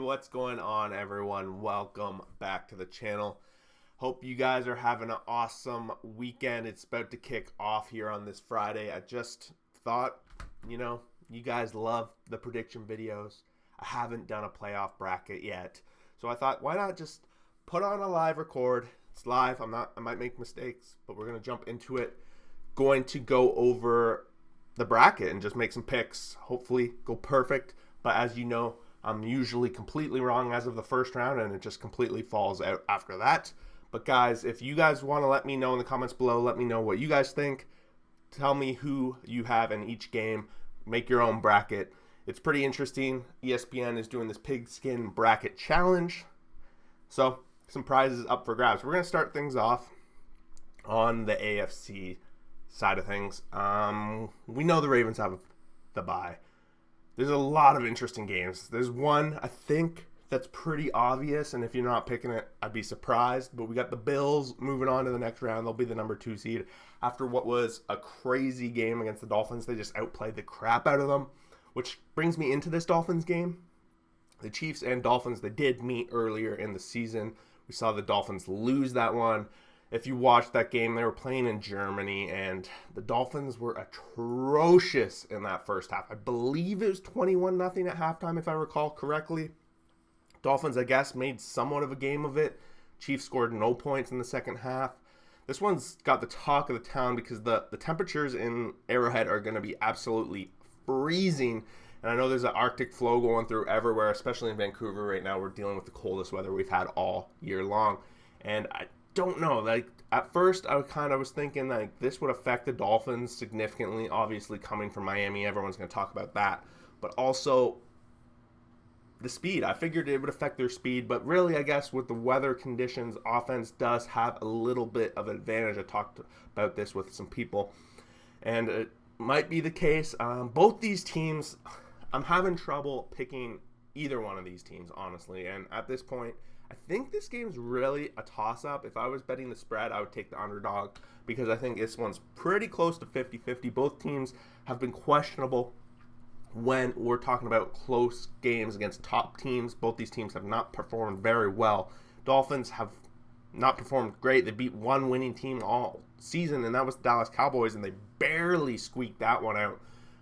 what's going on, everyone? Welcome back to the channel. Hope you guys are having an awesome weekend. It's about to kick off here on this Friday. I just thought, you guys love the prediction videos. I haven't done a playoff bracket yet. So I thought, why not just put on a live record? It's live. I might make mistakes, but we're going to jump into it. Going to go over the bracket and just make some picks. Hopefully go perfect. But as you know, I'm usually completely wrong as of the first round, and it just completely falls out after that. But guys, if you guys want to let me know in the comments below, let me know what you guys think. Tell me who you have in each game. Make your own bracket. It's pretty interesting. ESPN is doing this pigskin bracket challenge. So some prizes up for grabs. We're going to start things off on the AFC side of things. We know the Ravens have the bye. There's a lot of interesting games. There's one, I think, that's pretty obvious, and if you're not picking it, I'd be surprised. But we got the Bills moving on to the next round. They'll be the number 2 seed. After what was a crazy game against the Dolphins, they just outplayed the crap out of them, which brings me into this Dolphins game. The Chiefs and Dolphins, they did meet earlier in the season. We saw the Dolphins lose that one. If you watched that game, they were playing in Germany, and the Dolphins were atrocious in that first half. I believe it was 21-0 at halftime, if I recall correctly. Dolphins, I guess, made somewhat of a game of it. Chiefs scored no points in the second half. This one's got the talk of the town because the temperatures in Arrowhead are going to be absolutely freezing. And I know there's an Arctic flow going through everywhere, especially in Vancouver right now. We're dealing with the coldest weather we've had all year long. And I don't know, like at first I was thinking like this would affect the Dolphins significantly. Obviously coming from Miami, everyone's going to talk about that, but also the speed. I figured it would affect their speed, but really I guess with the weather conditions, offense does have a little bit of advantage. I talked about this with some people, and it might be the case. Both these teams, I'm having trouble picking either one of these teams, honestly, and at this point I think this game's really a toss-up. If I was betting the spread, I would take the underdog because I think this one's pretty close to 50-50. Both teams have been questionable when we're talking about close games against top teams. Both these teams have not performed very well. Dolphins have not performed great. They beat one winning team all season, and that was the Dallas Cowboys, and they barely squeaked that one out.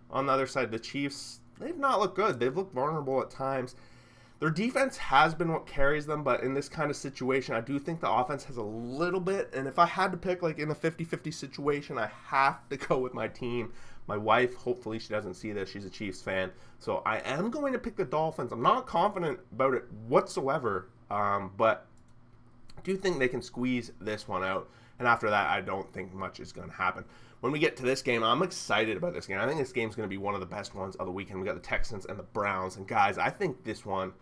On the other side, the Chiefs, they've not looked good. They've looked vulnerable at times. Their defense has been what carries them, but in this kind of situation, I do think the offense has a little bit. And if I had to pick, like in a 50-50 situation, I have to go with my team. My wife, hopefully she doesn't see this. She's a Chiefs fan. So I am going to pick the Dolphins. I'm not confident about it whatsoever, but I do think they can squeeze this one out. And after that, I don't think much is going to happen. When we get to this game, I'm excited about this game. I think this game's going to be one of the best ones of the weekend. We got the Texans and the Browns. And guys, I think this one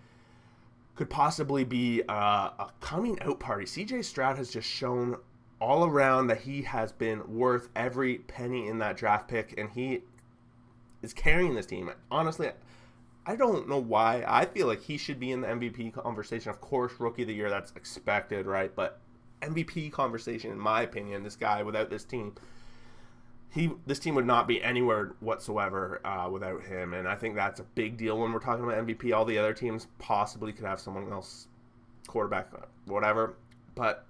could possibly be a coming out party. CJ Stroud has just shown all around that he has been worth every penny in that draft pick, and he is carrying this team. Honestly, I don't know why. I feel like he should be in the MVP conversation. Of course, Rookie of the Year, that's expected, right? But MVP conversation, in my opinion, this guy without this team, this team would not be anywhere whatsoever without him, and I think that's a big deal when we're talking about MVP. All the other teams possibly could have someone else, quarterback, whatever. But,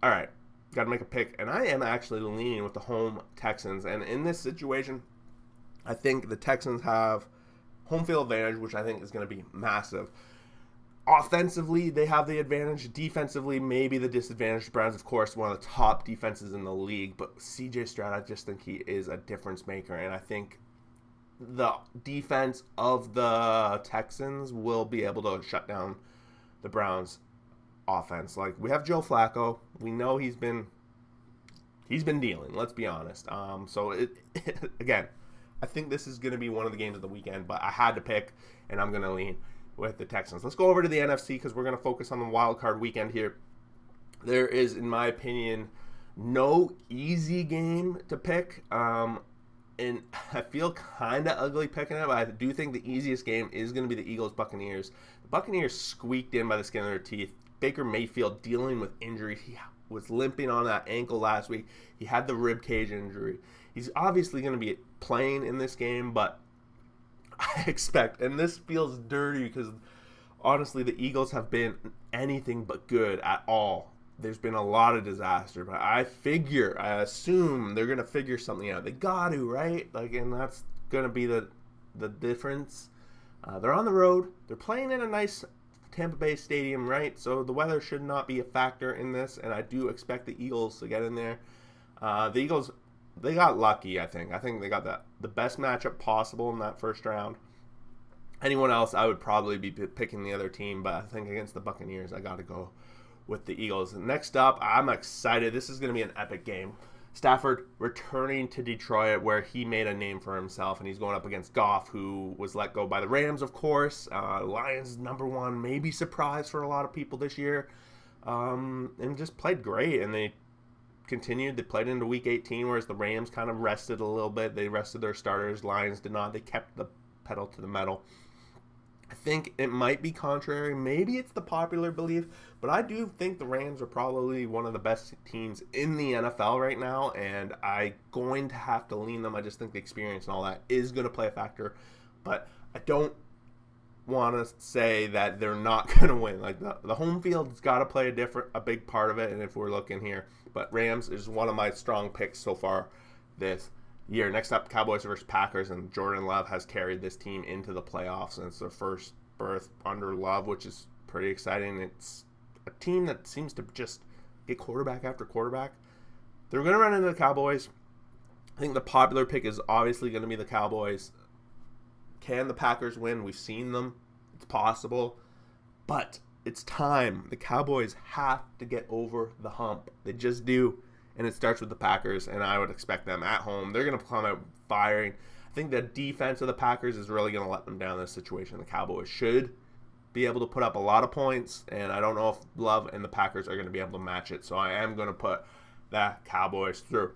all right, got to make a pick, and I am actually leaning with the home Texans. And in this situation, I think the Texans have home field advantage, which I think is going to be massive. Offensively, they have the advantage. Defensively, maybe the disadvantage. The Browns, of course, one of the top defenses in the league. But CJ Stroud, I just think he is a difference maker. And I think the defense of the Texans will be able to shut down the Browns' offense. Like, we have Joe Flacco. We know he's been dealing. Let's be honest. Again, I think this is going to be one of the games of the weekend. But I had to pick, and I'm going to lean with the Texans. Let's go over to the NFC because we're going to focus on the wild card weekend here. There is, in my opinion, no easy game to pick. And I feel kind of ugly picking it, but I do think the easiest game is going to be the Eagles-Buccaneers. The Buccaneers squeaked in by the skin of their teeth. Baker Mayfield dealing with injury. He was limping on that ankle last week. He had the rib cage injury. He's obviously going to be playing in this game, but I expect, and this feels dirty because honestly, the Eagles have been anything but good at all. There's been a lot of disaster, but I assume they're gonna figure something out. They got to, right? Like, and that's gonna be the difference. They're on the road. They're playing in a nice Tampa Bay stadium, right? So the weather should not be a factor in this, and I do expect the Eagles to get in there. The Eagles, they got lucky, I think. I think they got the best matchup possible in that first round. Anyone else, I would probably be picking the other team, but I think against the Buccaneers, I got to go with the Eagles. Next up, I'm excited. This is going to be an epic game. Stafford returning to Detroit, where he made a name for himself, and he's going up against Goff, who was let go by the Rams, of course. Lions #1, maybe surprise for a lot of people this year, and just played great. And they continued. They played into Week 18, whereas the Rams kind of rested a little bit. They rested their starters. Lions did not. They kept the pedal to the metal. I think it might be contrary. Maybe it's the popular belief, but I do think the Rams are probably one of the best teams in the NFL right now, and I'm going to have to lean them. I just think the experience and all that is going to play a factor, but I don't want to say that they're not going to win. Like, the home field's got to play a big part of it, and if we're looking here, but Rams is one of my strong picks so far this year. Next up, Cowboys versus Packers, and Jordan Love has carried this team into the playoffs, and it's their first berth under Love, which is pretty exciting. It's a team that seems to just get quarterback after quarterback. They're going to run into the Cowboys. I think the popular pick is obviously going to be the Cowboys. Can the Packers win? We've seen them. It's possible. But it's time. The Cowboys have to get over the hump. They just do. And it starts with the Packers, and I would expect them at home. They're going to come out firing. I think the defense of the Packers is really going to let them down in this situation. The Cowboys should be able to put up a lot of points, and I don't know if Love and the Packers are going to be able to match it. So I am going to put the Cowboys through.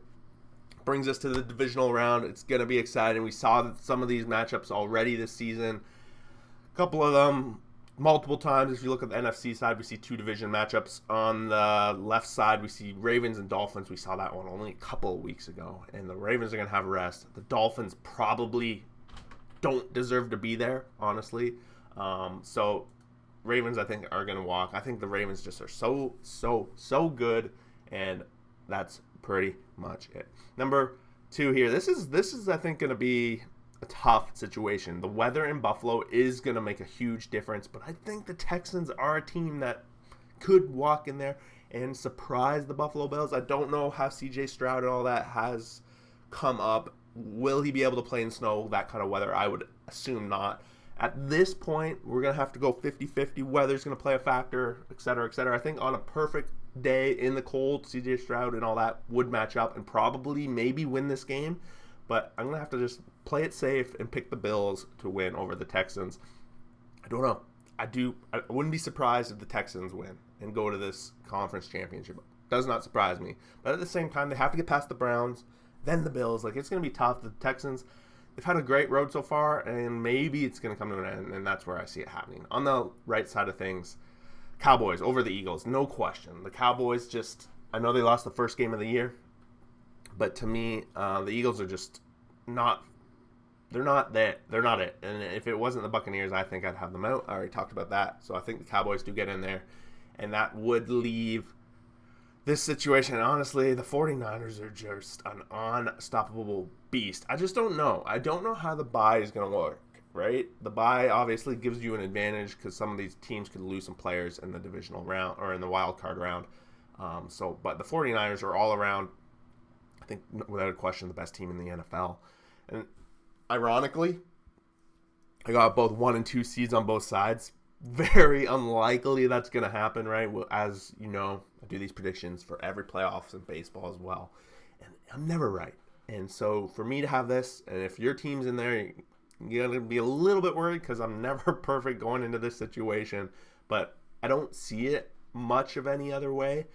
Brings us to the divisional round. It's going to be exciting. We saw some of these matchups already this season. A couple of them multiple times. If you look at the NFC side, we see 2 division matchups. On the left side, we see Ravens and Dolphins. We saw that one only a couple of weeks ago, and the Ravens are going to have a rest. The Dolphins probably don't deserve to be there, honestly. So Ravens, I think, are going to walk. I think the Ravens just are so good, and that's pretty much it. Number 2 here. This is I think, going to be a tough situation. The weather in Buffalo is going to make a huge difference, but I think the Texans are a team that could walk in there and surprise the Buffalo Bills. I don't know how CJ Stroud and all that has come up. Will he be able to play in snow, that kind of weather? I would assume not. At this point, we're going to have to go 50-50. Weather's going to play a factor, et cetera, et cetera. I think on a perfect day in the cold, CJ Stroud and all that would match up and probably maybe win this game. But I'm going to have to just play it safe and pick the Bills to win over the Texans. I don't know. I wouldn't be surprised if the Texans win and go to this conference championship. Does not surprise me. But at the same time, they have to get past the Browns, then the Bills. Like, it's going to be tough. The Texans, they've had a great road so far, and maybe it's going to come to an end, and that's where I see it happening. On the right side of things, Cowboys over the Eagles, no question. The Cowboys just, I know they lost the first game of the year, but to me, the Eagles are just not, they're not that. They're not it. And if it wasn't the Buccaneers, I think I'd have them out. I already talked about that. So I think the Cowboys do get in there, and that would leave this situation. And honestly, the 49ers are just an unstoppable beast. I just don't know. I don't know how the bye is going to work, right? The bye obviously gives you an advantage because some of these teams could lose some players in the divisional round or in the wild card round. But the 49ers are all around, I think, without a question, the best team in the NFL. And ironically, I got both 1 and 2 seeds on both sides. Very unlikely that's going to happen, right? Well, as you know, I do these predictions for every playoffs in baseball as well. And I'm never right. And so for me to have this, and if your team's in there, you're going to be a little bit worried because I'm never perfect going into this situation. But I don't see it much of any other way.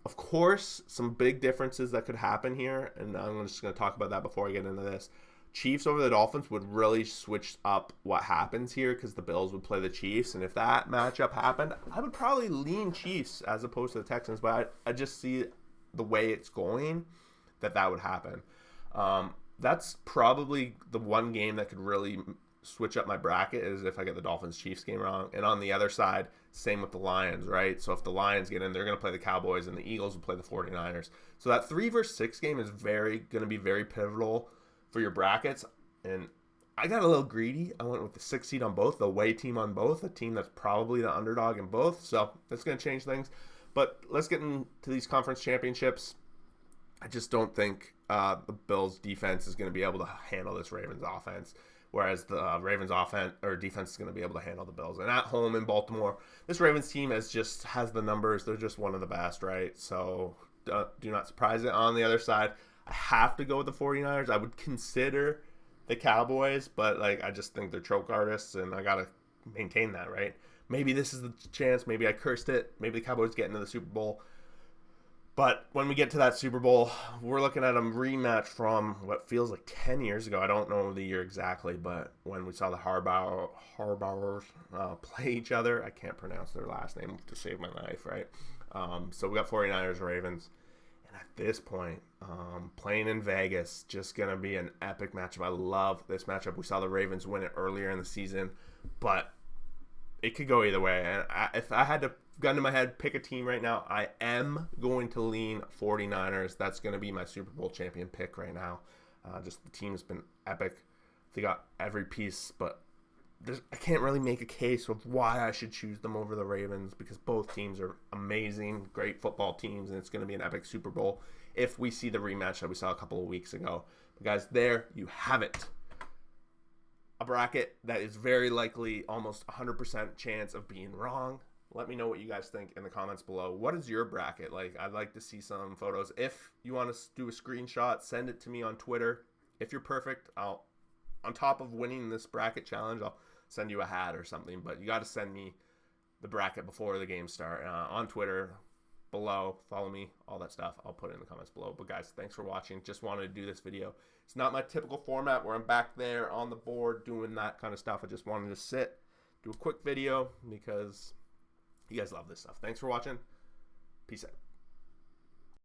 Of course, some big differences that could happen here, and I'm just going to talk about that before I get into this. Chiefs over the Dolphins would really switch up what happens here because the Bills would play the Chiefs, and if that matchup happened, I would probably lean Chiefs as opposed to the Texans, but I just see the way it's going that would happen. That's probably the one game that could really switch up my bracket is if I get the Dolphins-Chiefs game wrong. And on the other side, same with the Lions, right? So if the Lions get in, they're going to play the Cowboys, and the Eagles will play the 49ers. So that 3 versus 6 game is going to be very pivotal for your brackets. And I got a little greedy. I went with the 6 seed on both, the away team on both, a team that's probably the underdog in both. So that's going to change things. But let's get into these conference championships. I just don't think the Bills' defense is going to be able to handle this Ravens offense, whereas the Ravens offense or defense is going to be able to handle the Bills. And at home in Baltimore, this Ravens team has the numbers. They're just one of the best, right? So do not surprise it. On the other side, I have to go with the 49ers. I would consider the Cowboys, but I just think they're choke artists, and I got to maintain that, right? Maybe this is the chance. Maybe I cursed it. Maybe the Cowboys get into the Super Bowl. But when we get to that Super Bowl, we're looking at a rematch from what feels like 10 years ago. I don't know the year exactly, but when we saw the Harbauers play each other, I can't pronounce their last name to save my life, right? So we got 49ers, Ravens. And at this point, playing in Vegas, just going to be an epic matchup. I love this matchup. We saw the Ravens win it earlier in the season, but it could go either way. And if I had to gun to my head, pick a team right now, I am going to lean 49ers. That's going to be my Super Bowl champion pick right now. Just the team's been epic. They got every piece, but I can't really make a case of why I should choose them over the Ravens because both teams are amazing, great football teams, and it's going to be an epic Super Bowl if we see the rematch that we saw a couple of weeks ago. But guys, there you have it. A bracket that is very likely almost 100% chance of being wrong. Let me know what you guys think in the comments below. What is your bracket like? I'd like to see some photos. If you want to do a screenshot, send it to me on Twitter. If you're perfect, on top of winning this bracket challenge, I'll send you a hat or something. But you got to send me the bracket before the game start on Twitter below. Follow me, all that stuff. I'll put it in the comments below. But guys, thanks for watching. Just wanted to do this video. It's not my typical format where I'm back there on the board doing that kind of stuff. I just wanted to sit, do a quick video because you guys love this stuff. Thanks for watching. Peace out.